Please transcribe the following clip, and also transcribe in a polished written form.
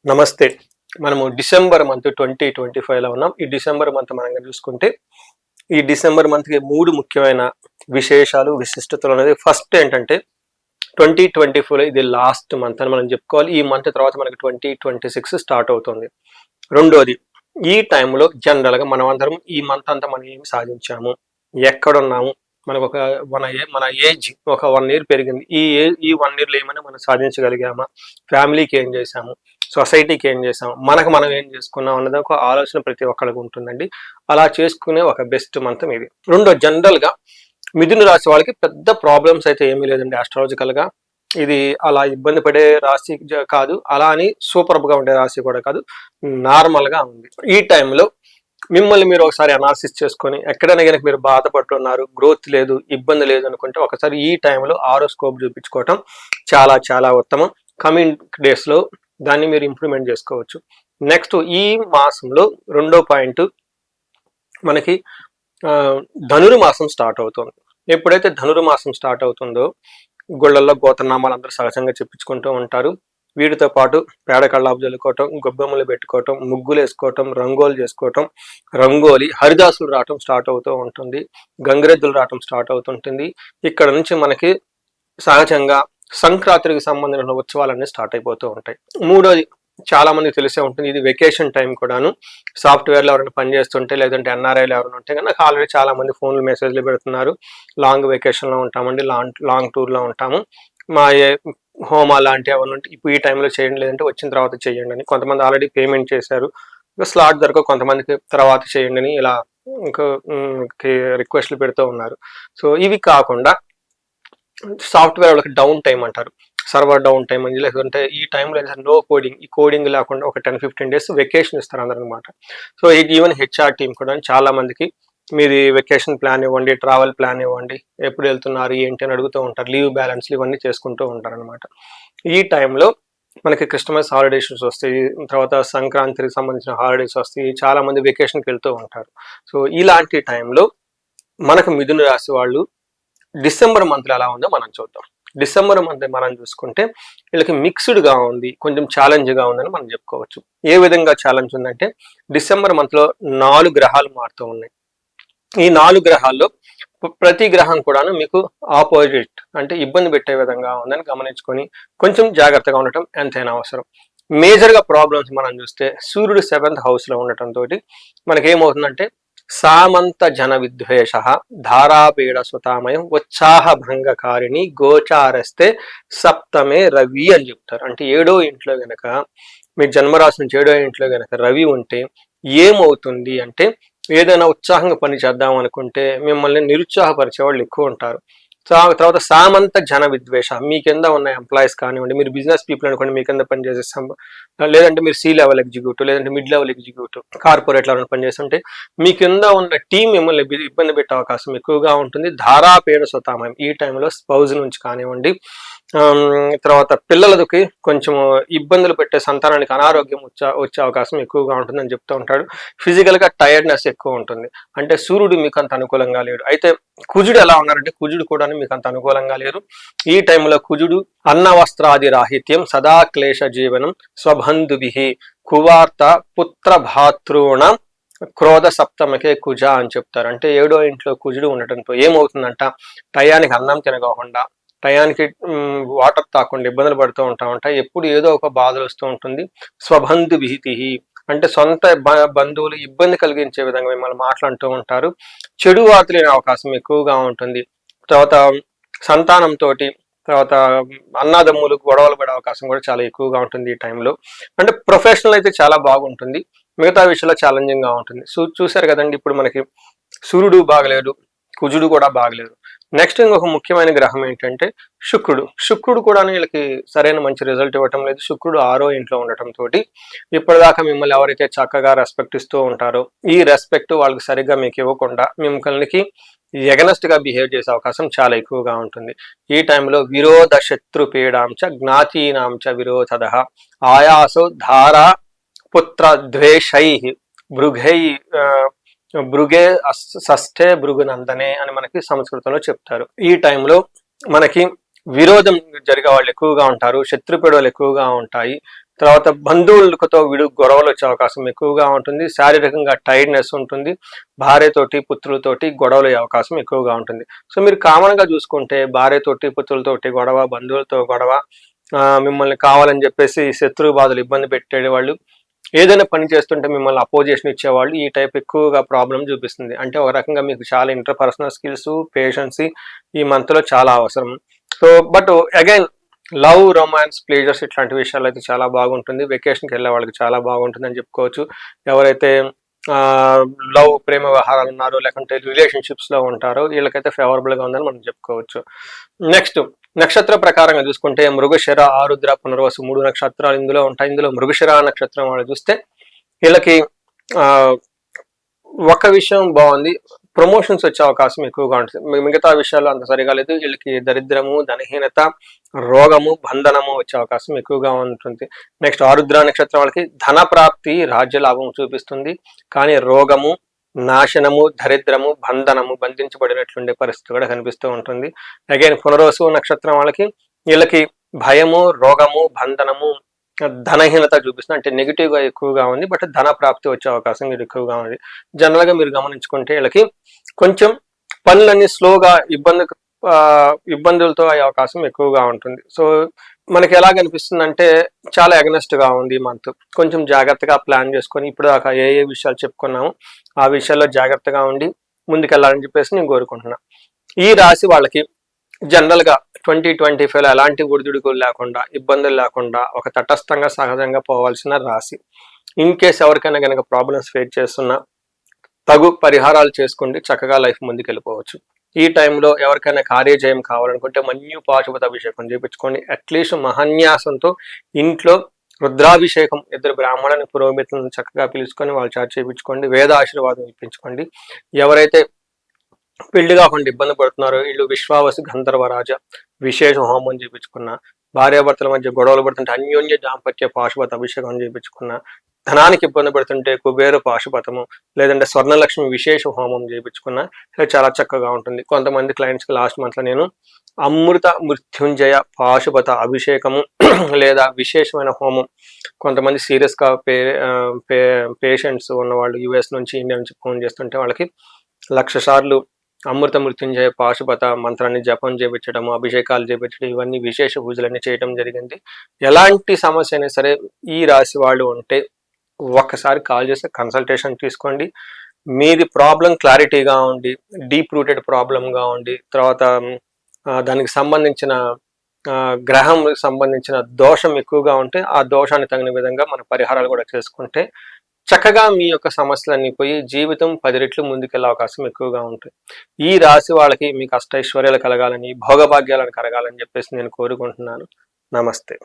నమస్తే. మనము December month 2025లో ఉన్నాం. ఈ డిసెంబర్ మంత్ మనం చూసుకుంటే, ఈ డిసెంబర్ మంత్‌కి 3 ముఖ్యమైన విశేషాలు, విశిష్టతలు అనేది ఫస్ట్ ఏంటంటే 2024లో ఇది లాస్ట్ మంత్ అని మనం చెప్పుకోవాలి. ఈ మంత్ తర్వాత మనకి 2026 స్టార్ట్ అవుతుంది. రెండోది, ఈ టైంలో జనరల్‌గా మనమందరం ఈ మంత్ అంతా మనం ఏమి సాధించాము? ఎక్కడున్నాము? మనకొక మన ఏజ్ ఒక 1 ఇయర్ పెరిగింది. ఈ 1 ఇయర్‌లో ఏమైనా మనం సాధించగలిగామా? ఫ్యామిలీకి ఏం చేశాము? సొసైటీకి ఏం చేసాం, మనకు మనం ఏం చేసుకున్నాం అన్నది ఒక ఆలోచన ప్రతి ఒక్కరికి ఉంటుందండి. అలా చేసుకునే ఒక బెస్ట్ మంత్ ఇది. రెండో, జనరల్గా మిథున రాశి వాళ్ళకి పెద్ద ప్రాబ్లమ్స్ అయితే ఏమీ లేదండి. ఆస్ట్రాలజికల్గా ఇది అలా ఇబ్బంది పడే రాశి కాదు, అలా అని సూపర్గా ఉండే రాశి కూడా కాదు, నార్మల్గా ఉంది. ఈ టైంలో మిమ్మల్ని మీరు ఒకసారి అనాలిసిస్ చేసుకొని ఎక్కడైనా కనుక మీరు బాధపడుతున్నారు, గ్రోత్ లేదు, ఇబ్బంది లేదు అనుకుంటే ఒకసారి ఈ టైంలో ఆరోస్కోప్ చూపించుకోవటం చాలా చాలా ఉత్తమం. కమింగ్ డేస్లో దాన్ని మీరు ఇంప్రూవ్మెంట్ చేసుకోవచ్చు. నెక్స్ట్, ఈ మాసంలో రెండో పాయింట్ మనకి ధనుర్మాసం స్టార్ట్ అవుతుంది. ఎప్పుడైతే ధనుర్మాసం స్టార్ట్ అవుతుందో గుళ్ళల్లో గోత్రనామాలు అందరూ సహజంగా చెప్పించుకుంటూ ఉంటారు. వీటితో పాటు పేడ కళ్ళాపు చల్లుకోవటం, గొబ్బెమ్మలు పెట్టుకోవటం, ముగ్గులు వేసుకోవటం, రంగోలు చేసుకోవటం, హరిదాసులు రావటం స్టార్ట్ అవుతూ ఉంటుంది, గంగిరెద్దులు రావటం స్టార్ట్ అవుతుంటుంది. ఇక్కడ నుంచి మనకి సహజంగా సంక్రాంతికి సంబంధించిన ఉత్సవాలన్నీ స్టార్ట్ అయిపోతూ ఉంటాయి. మూడోది, చాలా మందికి తెలిసే ఉంటుంది, ఇది వెకేషన్ టైం కూడాను. సాఫ్ట్వేర్లో ఎవరైనా పనిచేస్తుంటే, లేదంటే ఎన్ఆర్ఐలు ఎవరైనా ఉంటే కనుక ఆల్రెడీ చాలా మంది ఫోన్లు మెసేజ్లు పెడుతున్నారు, లాంగ్ వెకేషన్లో ఉంటామండి, లాంగ్ టూర్లో ఉంటాము, మా హోమా లాంటివి ఎవరైనా ఉంటే ఇప్పుడు ఈ టైంలో చేయండి, లేదంటే వచ్చిన తర్వాత చేయండి అని. కొంతమంది ఆల్రెడీ పేమెంట్ చేశారు, స్లాట్ దొరక కొంతమందికి తర్వాత చేయండి అని ఇలా ఇంకా రిక్వెస్ట్లు పెడుతూ ఉన్నారు. సో ఇవి కాకుండా సాఫ్ట్వేర్ వాళ్ళకి డౌన్ టైం అంటారు, సర్వర్ డౌన్ టైం అని, లేకుంటే ఈ టైంలో నో కోడింగ్, ఈ కోడింగ్ లేకుండా ఒక 10-15 days వెకేషన్ ఇస్తారు అందరూ అనమాట. సో ఈవెన్ హెచ్ఆర్ టీం కూడా చాలా మందికి మీది వెకేషన్ ప్లాన్ ఇవ్వండి, ట్రావెల్ ప్లాన్ ఇవ్వండి, ఎప్పుడు వెళ్తున్నారు ఏంటి అని అడుగుతూ ఉంటారు, లీవ్ బ్యాలెన్స్లు ఇవన్నీ చేసుకుంటూ ఉంటారు అనమాట. ఈ టైంలో మనకి క్రిస్టమస్ హాలిడేస్ వస్తాయి, తర్వాత సంక్రాంతికి సంబంధించిన హాలిడేస్ వస్తాయి, చాలా మంది వెకేషన్కి వెళ్తూ ఉంటారు. సో ఇలాంటి టైంలో మనకు మిథున రాశి వాళ్ళు డిసెంబర్ మంత్లో ఎలా ఉందో మనం చూద్దాం. డిసెంబర్ మంత్ మనం చూసుకుంటే వీళ్ళకి మిక్స్డ్గా ఉంది, కొంచెం ఛాలెంజ్గా ఉందని మనం చెప్పుకోవచ్చు. ఏ విధంగా ఛాలెంజ్ ఉందంటే, డిసెంబర్ మంత్లో 4 గ్రహాలు మారుతూ ఉన్నాయి. ఈ 4 గ్రహాల్లో ప్రతి గ్రహం కూడాను మీకు ఆపోజిట్, అంటే ఇబ్బంది పెట్టే విధంగా ఉందని గమనించుకొని కొంచెం జాగ్రత్తగా ఉండటం ఎంతైనా అవసరం. మేజర్గా ప్రాబ్లమ్స్ మనం చూస్తే, సూర్యుడు 7th హౌస్లో ఉండటంతో మనకేమవుతుందంటే, సామంత జన విద్వేష, ధారాపీడ సుతామయం, ఉత్సాహ భంగకారిణి, గోచారస్తే సప్తమే రవి అని చెప్తారు. అంటే 7వ ఇంట్లో గనక మీ జన్మరాశి నుంచి 7వ ఇంట్లో గనక రవి ఉంటే ఏమవుతుంది అంటే, ఏదైనా ఉత్సాహంగా పని చేద్దాం అనుకుంటే మిమ్మల్ని నిరుత్సాహపరిచే వాళ్ళు ఎక్కువ ఉంటారు. తర్వాత సామంత జన విద్వేష, మీ కింద ఉన్న ఎంప్లాయీస్ కానివ్వండి, మీరు బిజినెస్ పీపుల్ అనుకోండి, మీ కింద పనిచేసే లేదంటే మీరు C లెవెల్ ఎగ్జిక్యూటివ్, లేదంటే mid level executive, corporate level పనిచేస్తుంటే మీ కింద ఉన్న టీం మిమ్మల్ని ఇబ్బంది పెట్టే అవకాశం ఎక్కువగా ఉంటుంది. ధారాపీడ సుతామయం, ఈ టైంలో స్పౌజ్ నుంచి కానివ్వండి, తర్వాత పిల్లలకి కొంచెం ఇబ్బందులు పెట్టే సంతానానికి అనారోగ్యం వచ్చే అవకాశం ఎక్కువగా ఉంటుందని చెప్తూ ఉంటాడు. ఫిజికల్గా టైర్డ్నెస్ ఎక్కువ ఉంటుంది. అంటే సూర్యుడు మీకు అంత అనుకూలంగా లేడు. అయితే కుజుడు ఎలా ఉన్నారంటే, కుజుడు కూడా మీకు అంత అనుకూలంగా లేరు. ఈ టైంలో కుజుడు అన్న వస్త్రాది రాహిత్యం, సదా క్లేశ జీవనం, స్వబంధుభి, కువార్త పుత్ర భాతృణ, క్రోధ సప్తమకే కుజ అని చెప్తారు. అంటే 7వ ఇంట్లో కుజుడు ఉండటంతో ఏమవుతుందంట, టయానికి అన్నం తినకోకుండా, టయానికి వాటర్ తాకుండా ఇబ్బందులు పడుతూ ఉంటాయి. ఎప్పుడు ఏదో ఒక బాధలు వస్తూ ఉంటుంది. స్వబంధు భీతి, అంటే సొంత బంధువులు ఇబ్బంది కలిగించే విధంగా మిమ్మల్ని మాట్లాడుతూ ఉంటారు. చెడు వార్తలు లేని అవకాశం ఎక్కువగా ఉంటుంది. తర్వాత సంతానంతో, తర్వాత అన్నదమ్ములు గొడవలు పడే అవకాశం కూడా చాలా ఎక్కువగా ఉంటుంది ఈ టైంలో. అంటే ప్రొఫెషనల్ అయితే చాలా బాగుంటుంది, మిగతా విషయంలో ఛాలెంజింగ్గా ఉంటుంది. చూశారు కదండి, ఇప్పుడు మనకి సూర్యుడు బాగలేడు, కుజుడు కూడా బాగలేదు. నెక్స్ట్ ఇంకొక ముఖ్యమైన గ్రహం ఏంటంటే శుక్రుడు కూడా వీళ్ళకి సరైన మంచి రిజల్ట్ ఇవ్వటం లేదు. శుక్రుడు 6వ ఇంట్లో ఉండటంతో ఇప్పటిదాకా మిమ్మల్ని ఎవరైతే చక్కగా రెస్పెక్ట్ ఇస్తూ ఉంటారో, ఈ రెస్పెక్ట్ వాళ్ళకి సరిగ్గా మీకు ఇవ్వకుండా మిమ్మల్ని ఎగనెస్ట్ గా బిహేవ్ చేసే అవకాశం చాలా ఎక్కువగా ఉంటుంది. ఈ టైంలో విరోధ శత్రు పీడాంచ జ్ఞాతీనాంచ విరోధద, ఆయాసో ధారా పుత్ర ద్వేషై, భృగే షష్ఠే భృగునందనే అని మనకి సంస్కృతంలో చెప్తారు. ఈ టైంలో మనకి విరోధం జరిగే వాళ్ళు ఎక్కువగా ఉంటారు, శత్రుపీడలు ఎక్కువగా ఉంటాయి. తర్వాత బంధువులతో గొడవలు వచ్చే అవకాశం ఎక్కువగా ఉంటుంది. శారీరకంగా టైర్డ్నెస్ ఉంటుంది. భార్యతోటి పుత్రులతోటి గొడవలు అయ్యే అవకాశం ఎక్కువగా ఉంటుంది. సో మీరు కామన్గా చూసుకుంటే భార్యతోటి పుత్రులతోటి గొడవ, బంధువులతో గొడవ, మిమ్మల్ని కావాలని చెప్పేసి శత్రు బాధలు ఇబ్బంది పెట్టేవాళ్ళు, ఏదైనా పని చేస్తుంటే మిమ్మల్ని అపోజిషన్ ఇచ్చేవాళ్ళు, ఈ టైప్ ఎక్కువగా ప్రాబ్లం చూపిస్తుంది. అంటే ఒక రకంగా మీకు చాలా ఇంటర్పర్సనల్ స్కిల్స్, పేషెన్సీ ఈ మంత్లో చాలా అవసరం. So but again love, romance, pleasures ఇట్లాంటి విషయాలు అయితే చాలా బాగుంటుంది. వెకేషన్కి వెళ్ళే వాళ్ళకి చాలా బాగుంటుంది అని చెప్పుకోవచ్చు. ఎవరైతే లవ్, ప్రేమ వ్యవహారాలు ఉన్నారో లేకుంటే రిలేషన్షిప్స్లో ఉంటారో వీళ్ళకైతే ఫేవరబుల్గా ఉందని మనం చెప్పుకోవచ్చు. నెక్స్ట్ నక్షత్ర ప్రకారంగా చూసుకుంటే మృగశిర, ఆరుద్ర, పునర్వసు 3 నక్షత్రాలు ఇందులో ఉంటాయి. ఇందులో మృగశిర నక్షత్రం వాళ్ళు చూస్తే వీళ్ళకి ఒక విషయం బాగుంది, ప్రమోషన్స్ వచ్చే అవకాశం ఎక్కువగా ఉంటుంది. మిగతా విషయాలు అంత సరిగా లేదు. వీళ్ళకి దరిద్రము, ధనహీనత, రోగము, బంధనము వచ్చే అవకాశం ఎక్కువగా ఉంటుంది. నెక్స్ట్ ఆరుద్ర నక్షత్రం వాళ్ళకి ధన ప్రాప్తి, రాజ్య లాభం చూపిస్తుంది. కానీ రోగము, నాశనము, దరిద్రము, బంధనము, బంధించబడినట్లుండే పరిస్థితి కూడా కనిపిస్తూ ఉంటుంది. అగైన్ పునర్వసు నక్షత్రం వాళ్ళకి వీళ్ళకి భయము, రోగము, బంధనము, ధనహీనత చూపిస్తుంది. అంటే నెగిటివ్గా ఎక్కువగా ఉంది. బట్ ధన ప్రాప్తి వచ్చే అవకాశం ఎక్కువగా ఉంది. జనరల్గా మీరు గమనించుకుంటే వీళ్ళకి కొంచెం పనులన్నీ స్లోగా ఇబ్బందులతో అయ్యే అవకాశం ఎక్కువగా ఉంటుంది. సో మనకి ఎలా కనిపిస్తుంది అంటే చాలా అగనెస్ట్ గా ఉంది ఈ మంత్. కొంచెం జాగ్రత్తగా ప్లాన్ చేసుకొని ఇప్పుడు దాకా ఏ విషయాలు చెప్పుకున్నామో ఆ విషయాల్లో జాగ్రత్తగా ఉండి ముందుకెళ్ళాలని చెప్పేసి నేను కోరుకుంటున్నా. ఈ రాశి వాళ్ళకి జనరల్ గా 2025లో ఎలాంటి ఒడిదుడుకులు లేకుండా, ఇబ్బందులు లేకుండా ఒక తటస్థంగా సహజంగా పోవాల్సిన రాశి. ఇన్ కేస్ ఎవరికైనా కనుక ప్రాబ్లమ్స్ ఫేస్ చేస్తున్నా తగు పరిహారాలు చేసుకోండి, చక్కగా లైఫ్ ముందుకు వెళ్ళిపోవచ్చు. ఈ టైంలో ఎవరికైనా కార్యజయం కావాలనుకుంటే మన్యు పాశుపత అభిషేకం చేయించుకోండి. అట్లీస్ట్ మహాన్యాసంతో ఇంట్లో రుద్రాభిషేకం 2 బ్రాహ్మణుని పురోహితులను చక్కగా పిలుచుకొని వాళ్ళ చేత చేయించుకోండి. వేద ఆశీర్వాదం ఇప్పించుకోండి. ఎవరైతే పెళ్లి కాకుండా ఇబ్బంది పడుతున్నారో వీళ్ళు విశ్వావసు గంధర్వరాజ విశేష హోమం చేయించుకున్న, భార్యాభర్తల మధ్య గొడవలు పడుతుంటే అన్యోన్య దాంపత్య పాశుపత అభిషేకం చేయించుకున్న, ధనానికి ఇబ్బంది పడుతుంటే కుబేర పాశుపతము లేదంటే స్వర్ణలక్ష్మి విశేష హోమం చేయించుకున్న చాలా చక్కగా ఉంటుంది. కొంతమంది క్లయింట్స్కి లాస్ట్ మంత్లో నేను అమృత మృత్యుంజయ పాశుపత అభిషేకము లేదా విశేషమైన హోమం, కొంతమంది సీరియస్గా పేషెంట్స్ ఉన్నవాళ్ళు యుఎస్ నుంచి, ఇండియా నుంచి ఫోన్ చేస్తుంటే వాళ్ళకి 1,00,000 సార్లు అమృత మృత్యుంజయ పాశుపత మంత్రాన్ని జపం చేయించడం, అభిషేకాలు చేయించడం, ఇవన్నీ విశేష పూజలన్నీ చేయడం జరిగింది. ఎలాంటి సమస్య అయినా సరే ఈ రాశి వాళ్ళు ఉంటే ఒక్కసారి కాల్ చేసి కన్సల్టేషన్ తీసుకోండి. మీది ప్రాబ్లం క్లారిటీగా ఉండి, డీప్ రూటెడ్ ప్రాబ్లంగా ఉండి, తర్వాత దానికి సంబంధించిన గ్రహం సంబంధించిన దోషం ఎక్కువగా ఉంటే ఆ దోషాన్ని తగిన విధంగా మన పరిహారాలు కూడా చేసుకుంటే చక్కగా మీ యొక్క సమస్యలన్నీ పోయి జీవితం 10 రెట్లు ముందుకెళ్ళే అవకాశం ఎక్కువగా ఉంటుంది. ఈ రాశి వాళ్ళకి మీకు అష్టైశ్వర్యాలు కలగాలని, భోగభాగ్యాలను కలగాలని చెప్పేసి నేను కోరుకుంటున్నాను. నమస్తే.